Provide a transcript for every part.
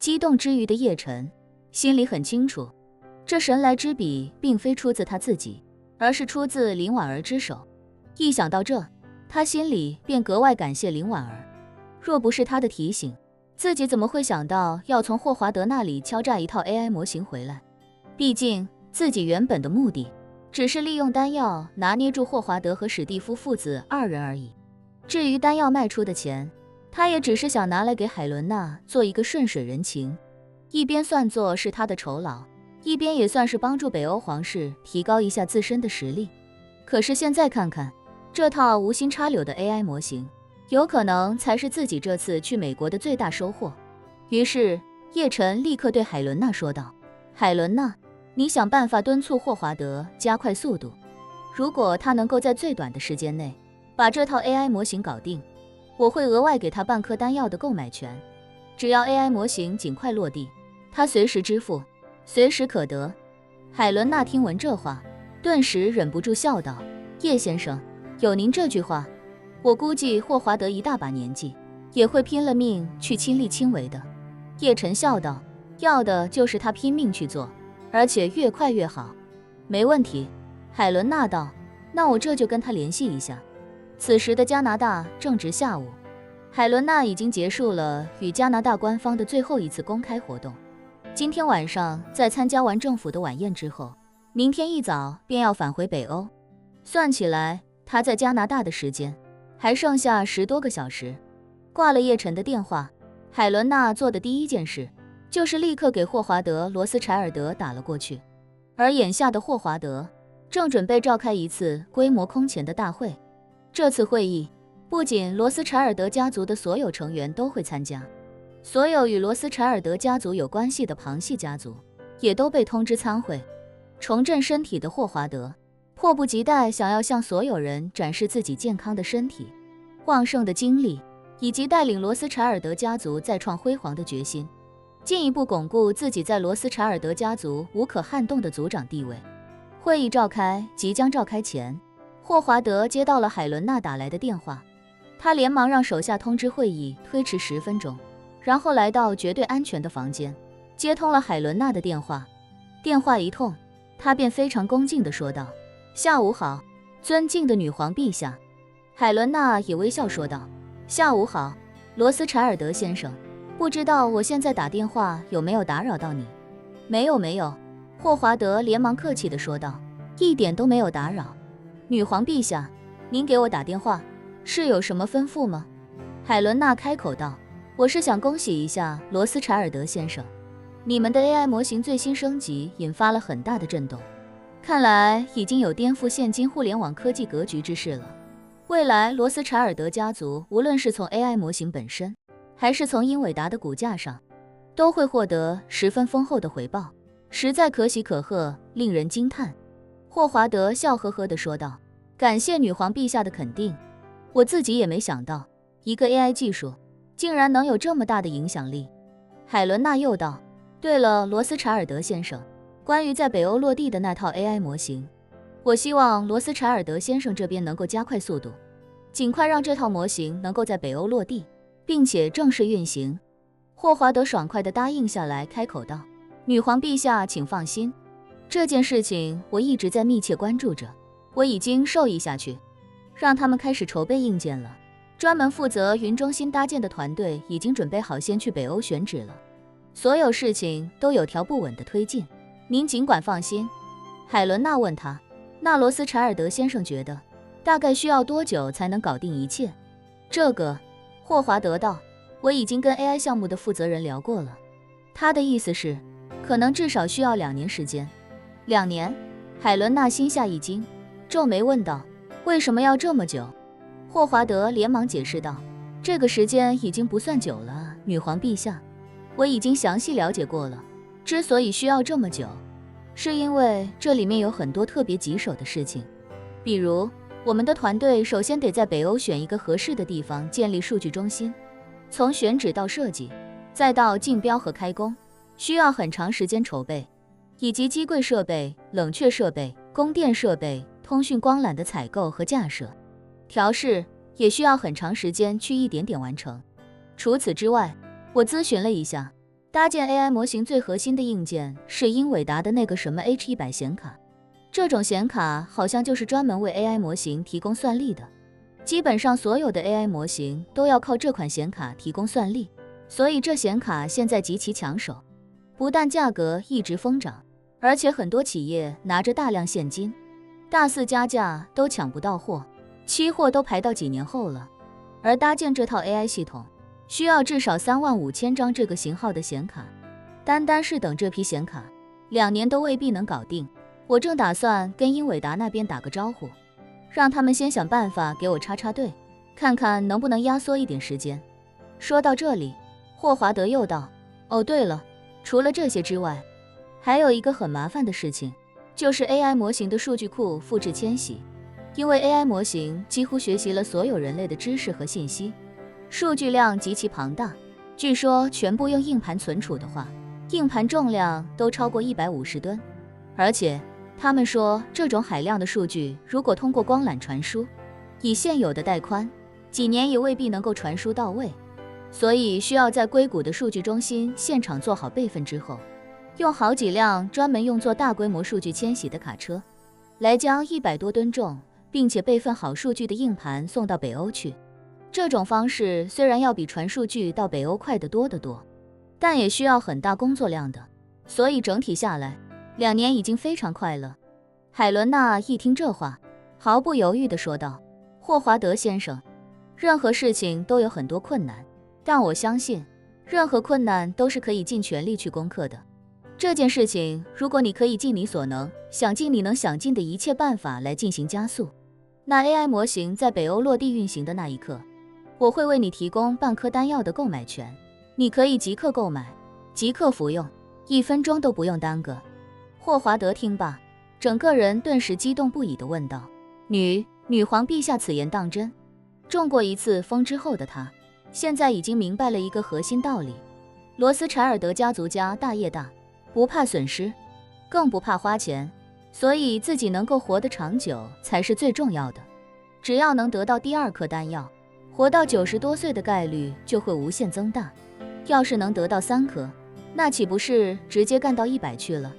激动之余的叶晨心里很清楚，这神来之笔并非出自他自己，而是出自林婉儿之手。一想到这，他心里便格外感谢林婉儿。若不是他的提醒，自己怎么会想到要从霍华德那里敲诈一套 AI 模型回来？毕竟自己原本的目的只是利用丹药拿捏住霍华德和史蒂夫父子二人而已。至于丹药卖出的钱，他也只是想拿来给海伦娜做一个顺水人情，一边算作是他的酬劳，一边也算是帮助北欧皇室提高一下自身的实力。可是现在看看，这套无心插柳的 AI 模型，有可能才是自己这次去美国的最大收获。于是叶晨立刻对海伦娜说道：海伦娜，你想办法敦促霍华德加快速度，如果他能够在最短的时间内把这套 AI 模型搞定，我会额外给他半颗丹药的购买权。只要 AI 模型尽快落地，他随时支付，随时可得。海伦娜听闻这话，顿时忍不住笑道：叶先生，有您这句话，我估计霍华德一大把年纪也会拼了命去亲力亲为的。叶晨笑道：要的就是他拼命去做，而且越快越好。没问题。海伦娜道：那我这就跟他联系一下。此时的加拿大正值下午，海伦娜已经结束了与加拿大官方的最后一次公开活动。今天晚上在参加完政府的晚宴之后，明天一早便要返回北欧。算起来，她在加拿大的时间还剩下10多个小时。挂了叶晨的电话，海伦娜做的第一件事就是立刻给霍华德·罗斯柴尔德打了过去。而眼下的霍华德正准备召开一次规模空前的大会。这次会议不仅罗斯柴尔德家族的所有成员都会参加，所有与罗斯柴尔德家族有关系的旁系家族也都被通知参会。重振身体的霍华德迫不及待想要向所有人展示自己健康的身体、旺盛的精力，以及带领罗斯柴尔德家族再创辉煌的决心，进一步巩固自己在罗斯柴尔德家族无可撼动的族长地位。会议即将召开前，霍华德接到了海伦娜打来的电话，他连忙让手下通知会议推迟10分钟，然后来到绝对安全的房间，接通了海伦娜的电话。电话一通，他便非常恭敬地说道：下午好，尊敬的女皇陛下。海伦娜也微笑说道：下午好，罗斯柴尔德先生，不知道我现在打电话有没有打扰到你？没有，霍华德连忙客气地说道：一点都没有打扰。女皇陛下，您给我打电话是有什么吩咐吗？海伦娜开口道：我是想恭喜一下罗斯柴尔德先生，你们的 AI 模型最新升级引发了很大的震动，看来已经有颠覆现今互联网科技格局之势了。未来罗斯柴尔德家族无论是从 AI 模型本身，还是从英伟达的股价上，都会获得十分丰厚的回报，实在可喜可贺，令人惊叹。霍华德笑呵呵地说道：感谢女皇陛下的肯定，我自己也没想到一个 AI 技术竟然能有这么大的影响力。海伦娜又道：对了，罗斯柴尔德先生，关于在北欧落地的那套 AI 模型，我希望罗斯柴尔德先生这边能够加快速度，尽快让这套模型能够在北欧落地，并且正式运行。霍华德爽快地答应下来，开口道：女皇陛下请放心，这件事情我一直在密切关注着，我已经授意下去，让他们开始筹备硬件了。专门负责云中心搭建的团队已经准备好先去北欧选址了，所有事情都有条不紊地推进，您尽管放心。海伦娜问他：那罗斯柴尔德先生觉得大概需要多久才能搞定一切？这个，霍华德道：我已经跟 AI 项目的负责人聊过了，他的意思是可能至少需要2年时间。2年？海伦娜心下一惊，皱眉问道：为什么要这么久？霍华德连忙解释道：这个时间已经不算久了，女皇陛下，我已经详细了解过了，之所以需要这么久，是因为这里面有很多特别棘手的事情。比如我们的团队首先得在北欧选一个合适的地方建立数据中心，从选址到设计，再到竞标和开工，需要很长时间筹备，以及机柜设备、冷却设备、供电设备、通讯光缆的采购和架设，调试也需要很长时间去一点点完成。除此之外，我咨询了一下，搭建 AI 模型最核心的硬件是英伟达的那个什么 H100 显卡，这种显卡好像就是专门为 AI 模型提供算力的。基本上所有的 AI 模型都要靠这款显卡提供算力，所以这显卡现在极其抢手，不但价格一直疯涨，而且很多企业拿着大量现金，大肆加价都抢不到货，期货都排到几年后了。而搭建这套 AI 系统需要至少35000张这个型号的显卡，单是等这批显卡2年都未必能搞定。我正打算跟英伟达那边打个招呼，让他们先想办法给我插队，看看能不能压缩一点时间。说到这里，霍华德又道，哦对了，除了这些之外，还有一个很麻烦的事情，就是 AI 模型的数据库复制迁徙。因为 AI 模型几乎学习了所有人类的知识和信息，数据量极其庞大，据说全部用硬盘存储的话，硬盘重量都超过150吨。而且他们说，这种海量的数据如果通过光缆传输，以现有的带宽，几年也未必能够传输到位，所以需要在硅谷的数据中心现场做好备份之后，用好几辆专门用作大规模数据迁徙的卡车，来将100多吨重并且备份好数据的硬盘送到北欧去。这种方式虽然要比传数据到北欧快得多得多，但也需要很大工作量的，所以整体下来2年已经非常快了。海伦娜一听这话，毫不犹豫地说道，霍华德先生，任何事情都有很多困难，但我相信任何困难都是可以尽全力去攻克的。这件事情如果你可以尽你所能，想尽你能想尽的一切办法来进行加速，那 AI 模型在北欧落地运行的那一刻，我会为你提供半颗丹药的购买权，你可以即刻购买，即刻服用，1分钟都不用耽搁。霍华德听罢，整个人顿时激动不已地问道，女皇陛下此言当真？中过一次风之后的他，现在已经明白了一个核心道理，罗斯柴尔德家族家大业大，不怕损失，更不怕花钱，所以自己能够活得长久才是最重要的。只要能得到第2颗丹药，活到90多岁的概率就会无限增大，要是能得到3颗，那岂不是直接干到100去了？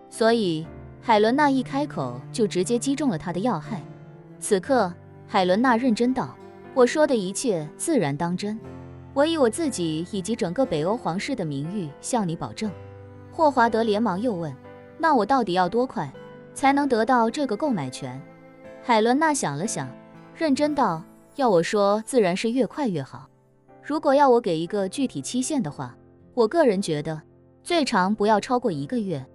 所以海伦娜一开口就直接击中了他的要害。此刻海伦娜认真道，我说的一切自然当真，我以我自己以及整个北欧皇室的名誉向你保证。霍华德连忙又问，那我到底要多快才能得到这个购买权？海伦娜想了想，认真道，要我说自然是越快越好，如果要我给一个具体期限的话，我个人觉得最长不要超过1个月。